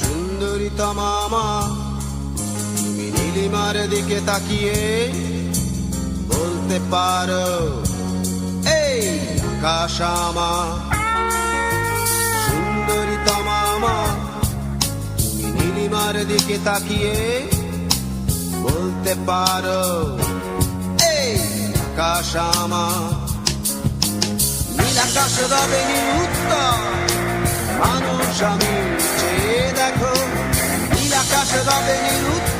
সুন্দরী তমামা, তুমি নীলিমার দিকে তাকিয়ে বলতে পারো এই আকাশ আমার। সুন্দরী তমামা, তুমি নীলিমার দিকে তাকিয়ে বলতে পারো এই আকাশ আমার। নীল আকাশ রবে নীল উত্তর, মানুষ আমি চেয়ে দেখো, নীল আকাশ রবে নীল উত্তর।